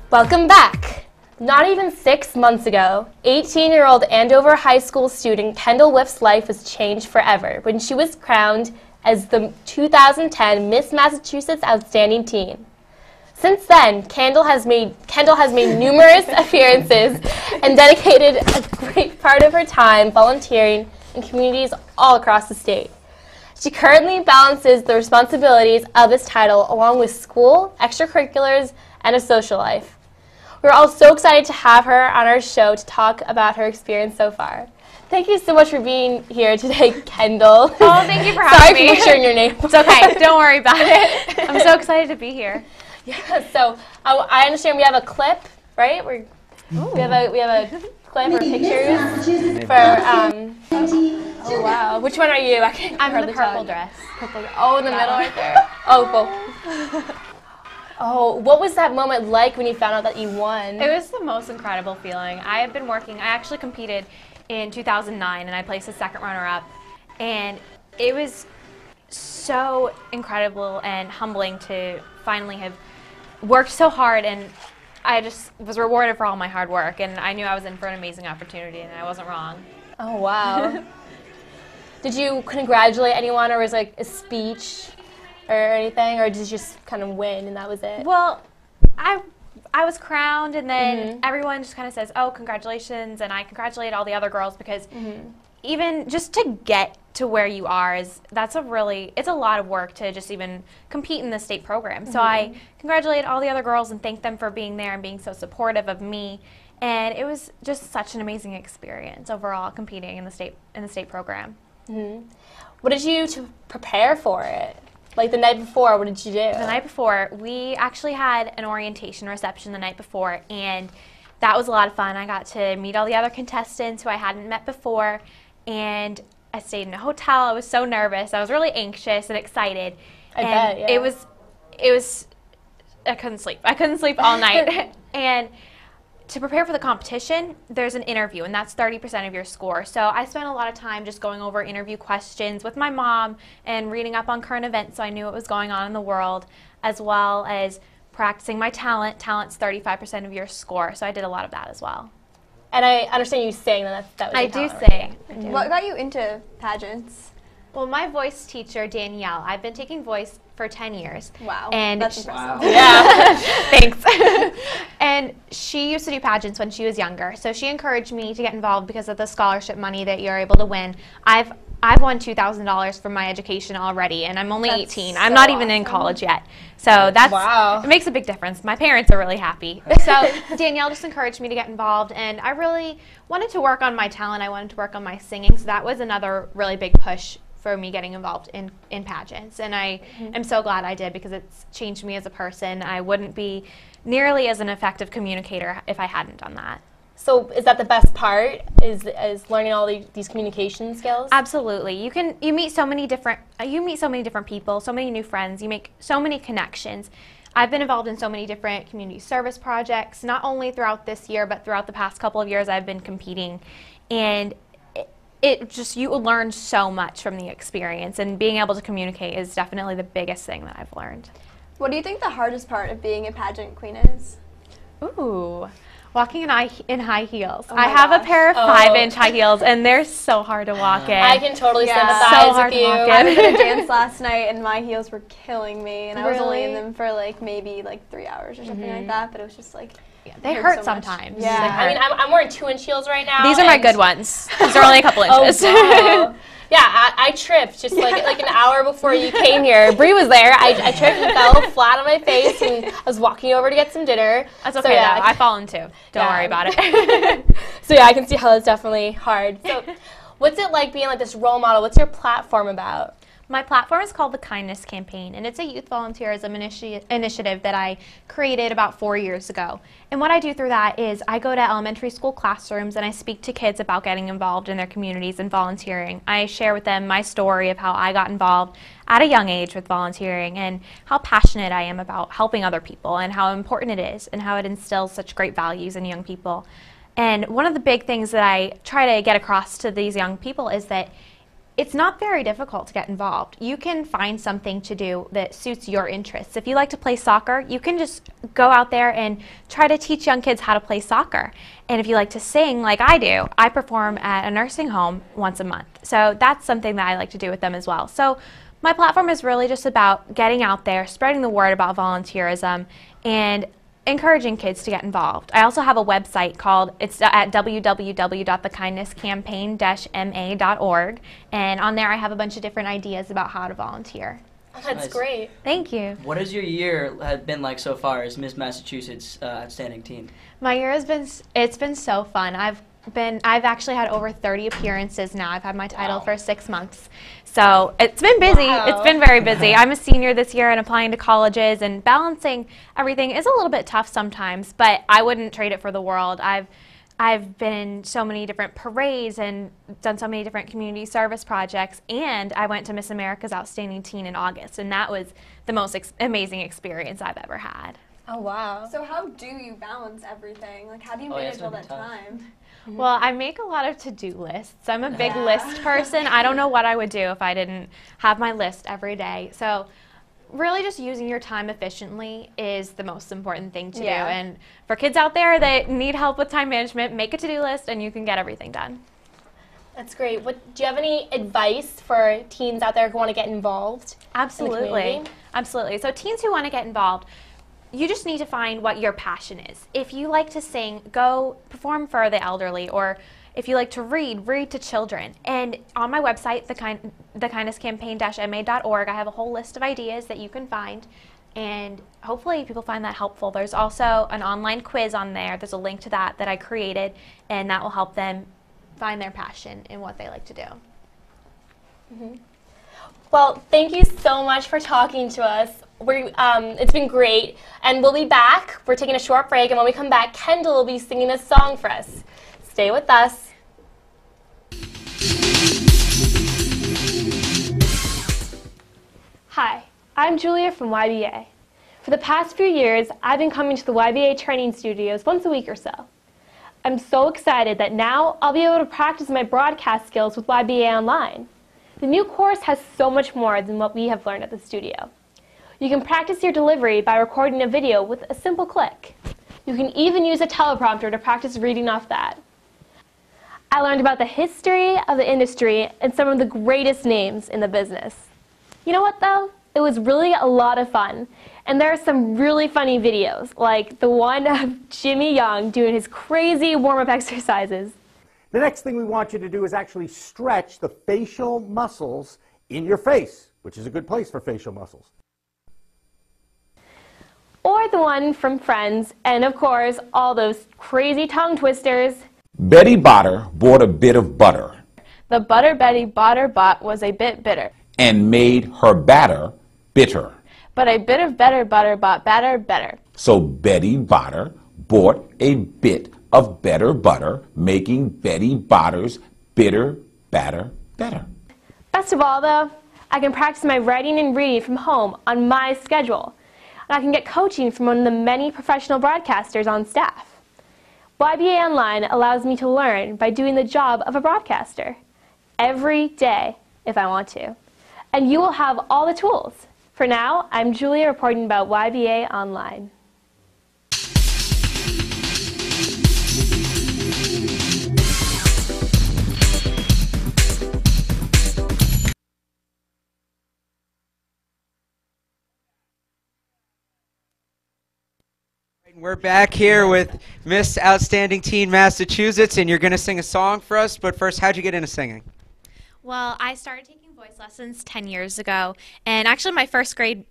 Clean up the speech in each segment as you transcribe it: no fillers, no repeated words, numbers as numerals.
Welcome back! Not even 6 months ago, 18-year-old Andover High School student Kendall Whiff's life was changed forever when she was crowned as the 2010 Miss Massachusetts Outstanding Teen. Since then, Kendall has made numerous appearances and dedicated a great part of her time volunteering in communities all across the state. She currently balances the responsibilities of this title along with school, extracurriculars, and a social life. We're all so excited to have her on our show to talk about her experience so far. Thank you so much for being here today, Kendall. Oh, thank you for having me. Sorry for butchering your name. It's okay. Don't worry about it. I'm so excited to be here. Yeah, so I understand we have a clip, right? We have a clip or pictures for oh wow. Which one are you? I'm in the purple dress. Oh, in the middle right there. Oh, oh, what was that moment like when you found out that you won? It was the most incredible feeling. I have been working. I actually competed in 2009, and I placed a second runner-up, and it was so incredible and humbling to finally have worked so hard, and I just was rewarded for all my hard work, and I knew I was in for an amazing opportunity, and I wasn't wrong. Oh, wow. Did you congratulate anyone, or was it like a speech or anything, or did you just kind of win and that was it? Well, I was crowned, and then everyone just kind of says, oh, congratulations, and I congratulate all the other girls because even just to get to where you are it's a lot of work to just even compete in the state program. So I congratulate all the other girls and thank them for being there and being so supportive of me. And it was just such an amazing experience overall competing in the state program. What did you do to prepare for it? Like the night before, what did you do? The night before, we actually had an orientation reception the night before, and that was a lot of fun. I got to meet all the other contestants who I hadn't met before, and I stayed in a hotel. I was so nervous. I was really anxious and excited. I bet, yeah. It was, I couldn't sleep. I couldn't sleep all night. And to prepare for the competition, there's an interview, and that's 30% of your score. So I spent a lot of time just going over interview questions with my mom and reading up on current events so I knew what was going on in the world, as well as practicing my talent. Talent's 35% of your score, so I did a lot of that as well. And I understand you sing, that was I your do talent, sing. right? I do. What got you into pageants? Well, my voice teacher, Danielle, I've been taking voice for 10 years. Wow, and that's impressive. Yeah. Thanks. And she used to do pageants when she was younger, so she encouraged me to get involved because of the scholarship money that you're able to win. I've won $2,000 for my education already, and I'm only 18. I'm not even in college yet. So it makes a big difference. My parents are really happy. So Danielle just encouraged me to get involved, and I really wanted to work on my talent. I wanted to work on my singing, so that was another really big push for me getting involved in pageants. And I am so glad I did because it's changed me as a person. I wouldn't be nearly as an effective communicator if I hadn't done that. So is that the best part, is learning all these communication skills? Absolutely. You meet so many different people, so many new friends, you make so many connections. I've been involved in so many different community service projects, not only throughout this year, but throughout the past couple of years I've been competing. And you learn so much from the experience, and being able to communicate is definitely the biggest thing that I've learned. What do you think the hardest part of being a pageant queen is? Ooh. Walking in high heels. Oh I have gosh. a pair of 5-inch high heels, and they're so hard to walk in. I can totally sympathize so hard with to you. walk I in. was at a dance last night, and my heels were killing me, and I was only in Really? them for maybe 3 hours or something like that, but it was just They hurt hurt so much. sometimes. Yeah. They hurt. I mean, I'm wearing 2-inch heels right now. These are my good ones. These are only a couple inches. Oh, wow. Yeah, I tripped just like an hour before you came here. Bree was there. I tripped and fell flat on my face, and I was walking over to get some dinner. That's okay, so, yeah, though. I've fallen too. Don't worry about it. So yeah, I can see how that's definitely hard. So what's it like being this role model? What's your platform about? My platform is called the Kindness Campaign, and it's a youth volunteerism initiative that I created about 4 years ago. And what I do through that is I go to elementary school classrooms and I speak to kids about getting involved in their communities and volunteering. I share with them my story of how I got involved at a young age with volunteering and how passionate I am about helping other people and how important it is and how it instills such great values in young people. And one of the big things that I try to get across to these young people is that it's not very difficult to get involved. You can find something to do that suits your interests. If you like to play soccer, you can just go out there and try to teach young kids how to play soccer. And if you like to sing like I do, I perform at a nursing home once a month. So that's something that I like to do with them as well. So my platform is really just about getting out there, spreading the word about volunteerism, and encouraging kids to get involved. I also have a website called, it's at www.thekindnesscampaign-ma.org, and on there I have a bunch of different ideas about how to volunteer. Oh, that's great. Thank you. What has your year been like so far as Miss Massachusetts Outstanding Teen? My year has been, it's been so fun. I've actually had over 30 appearances now. I've had my title for 6 months. So it's been busy. Wow. It's been very busy. I'm a senior this year and applying to colleges, and balancing everything is a little bit tough sometimes, but I wouldn't trade it for the world. I've been in so many different parades and done so many different community service projects, and I went to Miss America's Outstanding Teen in August, and that was the most amazing experience I've ever had. Oh, wow. So how do you balance everything? Like, how do you manage all that time? Well, I make a lot of to-do lists. I'm a big list person. I don't know what I would do if I didn't have my list every day. So really just using your time efficiently is the most important thing to do. And for kids out there that need help with time management, make a to-do list and you can get everything done. That's great. Do you have any advice for teens out there who want to get involved? Absolutely. Absolutely. So teens who want to get involved, you just need to find what your passion is. If you like to sing, go perform for the elderly, or if you like to read, read to children. And on my website, thekindnesscampaign-ma.org, I have a whole list of ideas that you can find, and hopefully people find that helpful. There's also an online quiz on there. There's a link to that I created, and that will help them find their passion in what they like to do. Well, thank you so much for talking to us. It's been great, and we'll be back. We're taking a short break, and when we come back, Kendall will be singing a song for us. Stay with us. Hi, I'm Julia from YBA. For the past few years, I've been coming to the YBA training studios once a week or so. I'm so excited that now I'll be able to practice my broadcast skills with YBA Online. The new course has so much more than what we have learned at the studio. You can practice your delivery by recording a video with a simple click. You can even use a teleprompter to practice reading off that. I learned about the history of the industry and some of the greatest names in the business. You know what though? It was really a lot of fun. And there are some really funny videos, like the one of Jimmy Young doing his crazy warm-up exercises. The next thing we want you to do is actually stretch the facial muscles in your face, which is a good place for facial muscles. Or the one from Friends, and of course, all those crazy tongue twisters. Betty Botter bought a bit of butter The butter Betty Botter bought was a bit bitter, and made her batter bitter. but a bit of better butter bought batter better. So Betty Botter bought a bit of better butter, making Betty Botter's bitter batter better. Best of all though, I can practice my writing and reading from home on my schedule. And I can get coaching from one of the many professional broadcasters on staff. YBA Online allows me to learn by doing the job of a broadcaster every day if I want to. And you will have all the tools. For now, I'm Julia reporting about YBA Online. We're back here with Miss Outstanding Teen Massachusetts, and you're going to sing a song for us. But first, how'd you get into singing? Well, I started taking voice lessons 10 years ago, and actually my first grade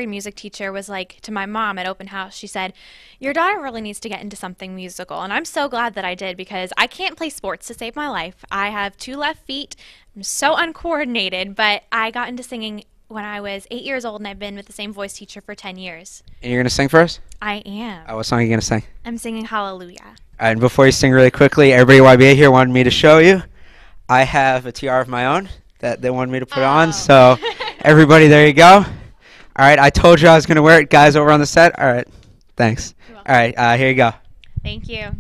music teacher was like to my mom at open house. She said, "Your daughter really needs to get into something musical," and I'm so glad that I did because I can't play sports to save my life. I have 2 left feet. I'm so uncoordinated, but I got into singing when I was 8 years old, and I've been with the same voice teacher for 10 years. And you're going to sing for us? I am. What song are you going to sing? I'm singing Hallelujah. All right, and before you sing really quickly, everybody at YBA here wanted me to show you. I have a tiara of my own that they wanted me to put on, so everybody, there you go. All right, I told you I was going to wear it. Guys over on the set, all right, thanks. All right, here you go. Thank you.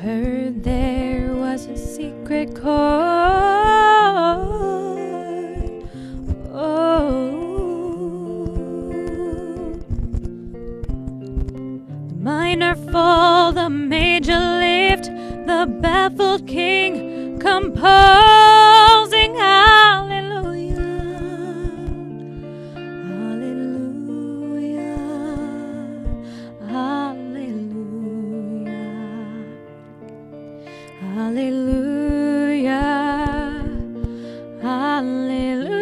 heard there was a secret chord. Oh, the minor fall, the major lift, the baffled king composing hallelujah, hallelujah, hallelujah, hallelujah, hallelujah.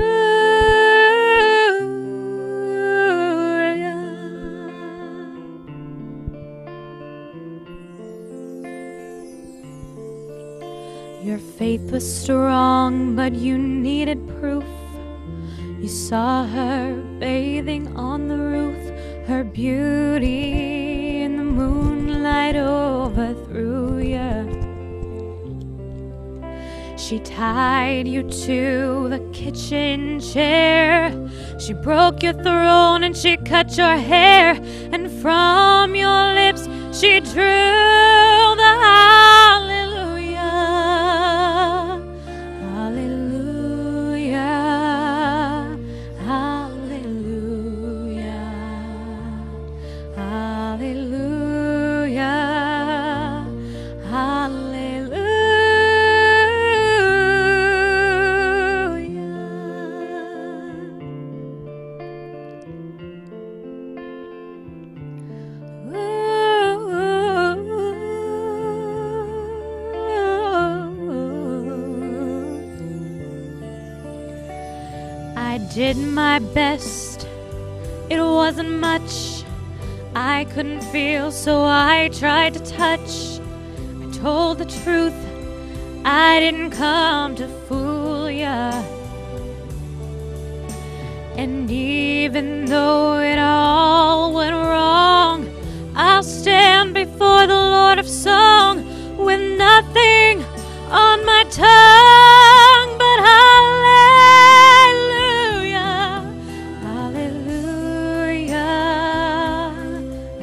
Your faith was strong, but you needed proof. You saw her bathing on the roof, her beauty in the moonlight overthrew you. She tied you to the kitchen chair. She broke your throne and she cut your hair, and from your lips she drew the hallelujah, hallelujah, hallelujah, hallelujah, hallelujah. I did my best, it wasn't much. I couldn't feel, so I tried to touch. I told the truth, I didn't come to fool ya. And even though it all went wrong, I'll stand before the Lord of Song with nothing on my tongue but hallelujah, hallelujah,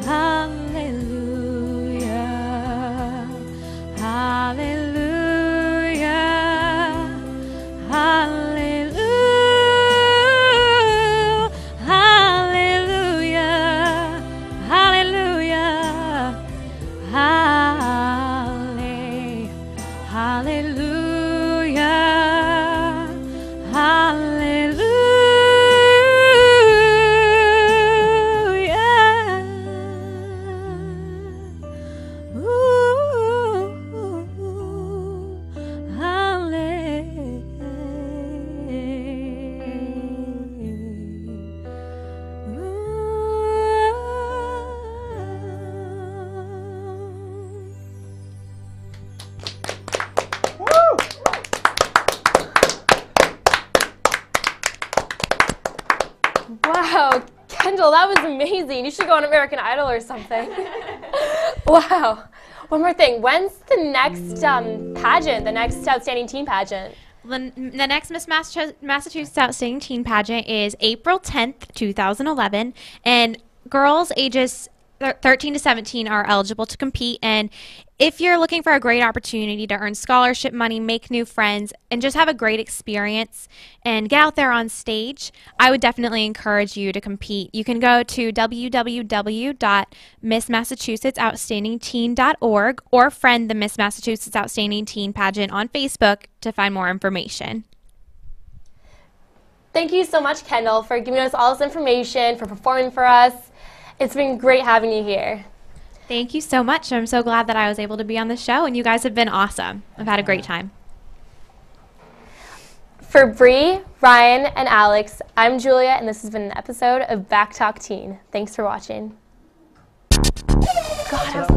hallelujah, hallelujah, hallelujah, hallelujah, hallelujah, hallelujah, hallelujah. Ooh, Wow, Kendall, that was amazing. You should go on American Idol or something. Wow. One more thing. When's the next pageant, the next Outstanding Teen pageant? The next Miss Massachusetts Outstanding Teen pageant is April 10th, 2011, and girls ages 13 to 17 are eligible to compete. And if you're looking for a great opportunity to earn scholarship money, make new friends, and just have a great experience and get out there on stage, I would definitely encourage you to compete. You can go to www.missmassachusettsoutstandingteen.org or friend the Miss Massachusetts Outstanding Teen pageant on Facebook to find more information. Thank you so much, Kendall, for giving us all this information, for performing for us. It's been great having you here. Thank you so much. I'm so glad that I was able to be on the show, and you guys have been awesome. I've had a great time. For Bree, Ryan, and Alex, I'm Julia, and this has been an episode of Backtalk Teen. Thanks for watching. God,